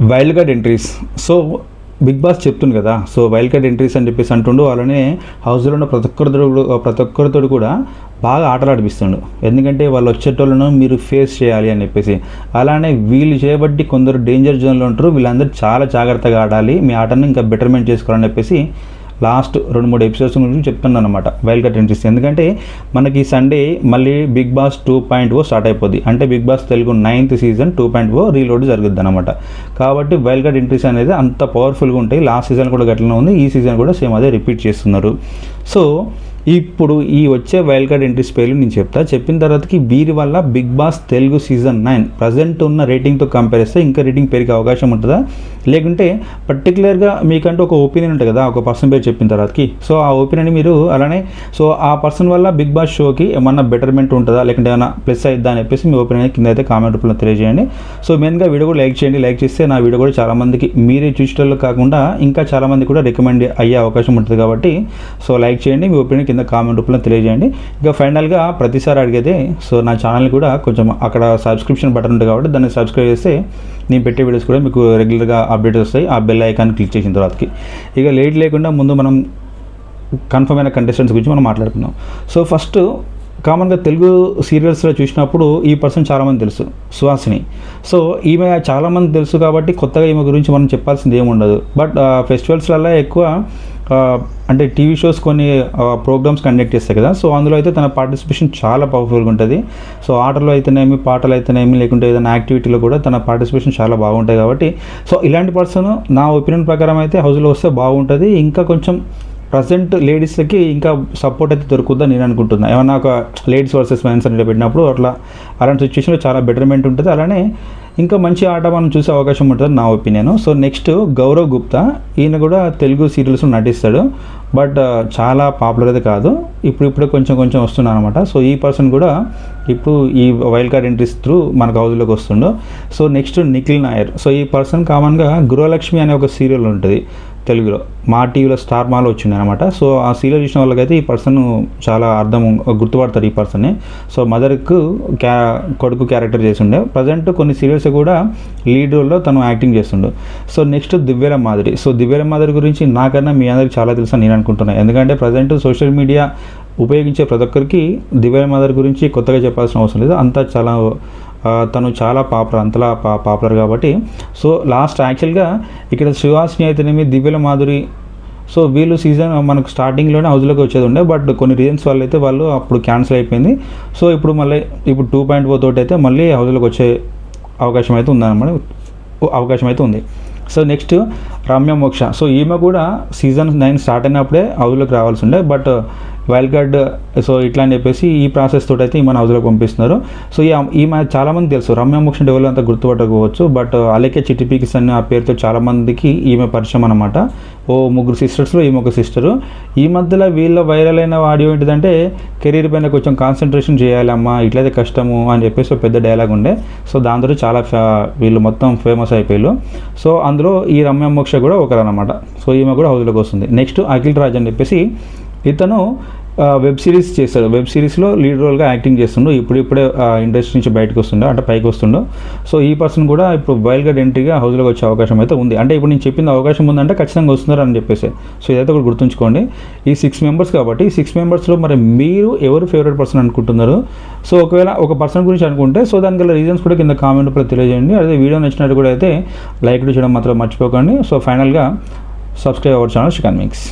Wild card entries. So Bigg Boss చెప్తుంది కదా, so wild card entries అని చెప్పేసి అంటుండు. అలానే హౌస్లో ఉన్న ప్రతి ఒక్కరితో కూడా బాగా ఆటలాడిపిస్తుండు. ఎందుకంటే వాళ్ళు వచ్చేటోళ్ళను మీరు ఫేస్ చేయాలి అని చెప్పేసి. అలానే వీళ్ళు చేయబట్టి కొందరు డేంజర్ జోన్లో ఉంటారు, వీళ్ళందరూ చాలా జాగ్రత్తగా ఆడాలి, మీ ఆటను ఇంకా బెటర్మెంట్ చేసుకోవాలని చెప్పేసి లాస్ట్ 2-3 ఎపిసోడ్స్ గురించి చెప్తున్నాను అనమాట వైల్డ్ కార్డ్ ఎంట్రీస్. ఎందుకంటే మనకి సండే మళ్ళీ బిగ్ బాస్ 2.0 స్టార్ట్ అయిపోద్ది. అంటే Bigg Boss Telugu 9th season 2.0 reload జరుగుద్ది అనమాట. కాబట్టి వైల్డ్ కార్డ్ ఎంట్రీస్ అనేది అంత పవర్ఫుల్గా ఉంటాయి. లాస్ట్ సీజన్ కూడా గట్లనే ఉంది, ఈ సీజన్ కూడా సేమ్ అదే రిపీట్ చేస్తున్నారు. సో ఇప్పుడు ఈ వచ్చే వైల్డ్ కార్డ్ ఎంట్రీస్ పేర్లు నేను చెప్పిన తర్వాతకి వీరి వల్ల Bigg Boss Telugu season 9 present ఉన్న రేటింగ్తో కంపేర్ చేస్తే ఇంకా రేటింగ్ పెరిగే అవకాశం ఉంటుందా, లేకుంటే పర్టికులర్గా మీకంటూ ఒక ఒపీనియన్ ఉంటుంది కదా ఒక పర్సన్ పేరు చెప్పిన తర్వాతకి, సో ఆ ఒపీనియన్ మీరు అలానే సో ఆ పర్సన్ వల్ల బిగ్ బాస్ షోకి ఏమన్నా బెటర్మెంట్ ఉంటుందా లేకుంటే ఏమైనా ప్లస్ అయిద్దా అని చెప్పేసి మీ ఒపీనియన్ కింద అయితే కామెంట్ రూపంలో తెలియజేయండి. సో మెయిన్గా వీడియో కూడా లైక్ చేయండి. లైక్ చేస్తే నా వీడియో కూడా చాలామందికి మీరే చూసేటోళ్ళు కాకుండా ఇంకా చాలామంది కూడా రికమెండ్ అయ్యే అవకాశం ఉంటుంది. కాబట్టి సో లైక్ చేయండి, మీ ఒపీనియన్ కింద కామెంట్ రూపంలో తెలియజేయండి. ఇక ఫైనల్గా ప్రతిసారి అడిగేదే, సో నా ఛానల్ కూడా కొంచెం అక్కడ సబ్స్క్రిప్షన్ బటన్ ఉంటుంది కాబట్టి దాన్ని సబ్స్క్రైబ్ చేస్తే నేను పెట్టే వీడియోస్ కూడా మీకు రెగ్యులర్గా అప్డేట్స్ వస్తాయి. ఆ బెల్ ఐకాన్ క్లిక్ చేసిన తర్వాతకి ఇక లేట్ లేకుండా ముందు మనం కన్ఫర్మ్ అయిన కంటెస్టెంట్స్ గురించి మనం మాట్లాడుకుందాం. సో ఫస్ట్ కామన్గా తెలుగు సీరియల్స్లో చూసినప్పుడు ఈ పర్సన్ చాలామంది తెలుసు, సుహాసిని. సో ఈమె చాలామంది తెలుసు కాబట్టి కొత్తగా ఈమె గురించి మనం చెప్పాల్సింది ఏముండదు. బట్ ఫెస్టివల్స్లలో ఎక్కువ అంటే టీవీ షోస్ కొన్ని ప్రోగ్రామ్స్ కండక్ట్ చేస్తాయి కదా, సో అందులో అయితే తన పార్టిసిపేషన్ చాలా పవర్ఫుల్గా ఉంటుంది. సో ఆటలో అయితేనేమి, పాటలు అయితేనేమి, లేకుంటే ఏదైనా యాక్టివిటీలో కూడా తన పార్టిసిపేషన్ చాలా బాగుంటుంది. కాబట్టి సో ఇలాంటి పర్సన్ నా ఒపీనియన్ ప్రకారం అయితే హౌస్లో వస్తే బాగుంటుంది. ఇంకా కొంచెం ప్రజెంట్ లేడీస్కి ఇంకా సపోర్ట్ అయితే దొరుకుద్దని నేను అనుకుంటున్నాను. ఏమన్నా ఒక లేడీస్ వర్సెస్ మెన్స్ అనేది పెట్టినప్పుడు అలాంటి సిచ్యువేషన్లో చాలా బెటర్మెంట్ ఉంటుంది. అలానే ఇంకా మంచి ఆట మనం చూసే అవకాశం ఉంటుంది నా opinion. So next Gaurav Gupta, ఈయన కూడా తెలుగు సీరియల్స్లో నటిస్తాడు, బట్ చాలా పాపులర్ అయితే కాదు, ఇప్పుడే కొంచెం వస్తున్నాను అనమాట. సో ఈ పర్సన్ కూడా ఇప్పుడు ఈ వైల్డ్ కార్డ్ ఎంట్రీస్ త్రూ మనకు హౌస్లోకి వస్తుండు. So next Nikhil Nair. So ఈ పర్సన్ కామన్గా గృహలక్ష్మి అనే ఒక సీరియల్ ఉంటుంది తెలుగులో, మా టీవీలో స్టార్ మాలో వచ్చింది అనమాట. సో ఆ సీరియల్ చూసిన వాళ్ళకైతే ఈ పర్సన్ చాలా గుర్తుపడతారు ఈ పర్సన్ని. సో మదర్కు కొడుకు క్యారెక్టర్ చేస్తుండే, ప్రజెంట్ కొన్ని సీరియల్స్ కూడా లీడ్ రోల్లో తను యాక్టింగ్ చేస్తుండు. సో నెక్స్ట్ దివ్యల మాదిరి. సో దివ్యల మాదిరి గురించి నాకన్నా మీ అందరికి చాలా తెలుసు అని నేను అనుకుంటున్నాను. ఎందుకంటే ప్రజెంట్ సోషల్ మీడియా ఉపయోగించే ప్రతి ఒక్కరికి దివ్యల మాదిరి గురించి కొత్తగా చెప్పాల్సిన అవసరం లేదు. అంతా తను చాలా అంతలా పాపులర్ కాబట్టి. సో లాస్ట్ యాక్చువల్గా ఇక్కడ సుహాసిని అయితేనేమి, దివ్యల మాధురి, సో వీళ్ళు సీజన్ మనకు స్టార్టింగ్లోనే హౌస్లోకి వచ్చేది ఉండే, బట్ కొన్ని రీజన్స్ వల్ల అయితే వాళ్ళు అప్పుడు క్యాన్సిల్ అయిపోయింది. సో ఇప్పుడు 2.0 తోటి అయితే మళ్ళీ హౌస్లోకి వచ్చే అవకాశం అయితే ఉంది. సో నెక్స్ట్ రమ్య మోక్ష. సో ఈమె కూడా సీజన్ 9 స్టార్ట్ అయినప్పుడే హౌస్లోకి రావాల్సి ఉండే, బట్ వైల్డ్ కార్డ్ సో ఇట్లా అని చెప్పేసి ఈ ప్రాసెస్ తోటి అయితే ఈమెను హౌస్లోకి పంపిస్తున్నారు. సో ఈమె చాలామంది తెలుసు, రమ్య మోక్ష డెవల్ అంతా గుర్తుపట్టకపోవచ్చు, బట్ అలాగే చిట్టిపీకిస్ అనే ఆ పేరుతో చాలామందికి ఈమె పరిచయం అనమాట. 3 సిస్టర్స్లో ఈమె ఒక సిస్టరు. ఈ మధ్యలో వీళ్ళ వైరల్ అయిన ఆడియో ఏంటిదంటే, కెరీర్ పైన కొంచెం కాన్సన్ట్రేషన్ చేయాలమ్మా, ఇట్లయితే కష్టము అని చెప్పేసి పెద్ద డైలాగ్ ఉండే. సో దాంతో చాలా వీళ్ళు మొత్తం ఫేమస్ అయిపోయారు. సో అందులో ఈ రమ్య మోక్ష కూడా ఒకరనమాట. సో ఈమె కూడా హౌస్లోకి వస్తుంది. నెక్స్ట్ అఖిల్ రాజ్ అని చెప్పేసి ఇతను వెబ్ సిరీస్ చేస్తాడు, వెబ్ సిరీస్లో లీడ్ రోల్గా యాక్టింగ్ చేస్తుండు. ఇప్పుడే ఇండస్ట్రీ నుంచి బయటకు వస్తుండో, అంటే పైకి వస్తుండో. సో ఈ పర్సన్ కూడా ఇప్పుడు వైల్డ్ కార్డ్ ఎంట్రీగా హౌస్లోకి వచ్చే అవకాశం అయితే ఉంది. అంటే ఇప్పుడు నేను చెప్పింది అవకాశం ఉందంటే ఖచ్చితంగా వస్తున్నారు అని చెప్పేసి. సో ఇదైతే కూడా గుర్తుంచుకోండి. ఈ 6 మెంబర్స్ కాబట్టి ఈ 6 మెంబర్స్లో మరి మీరు ఎవరు ఫేవరెట్ పర్సన్ అనుకుంటున్నారు? సో ఒకవేళ ఒక పర్సన్ గురించి అనుకుంటే సో దానికి గల రీజన్స్ కూడా కింద కామెంట్ రూపంలో తెలియజేయండి. అదే వీడియో నచ్చినట్టు కూడా అయితే లైక్ చేయడం మాత్రం మర్చిపోకండి. సో ఫైనల్గా subscribe our channel Srikanth mix.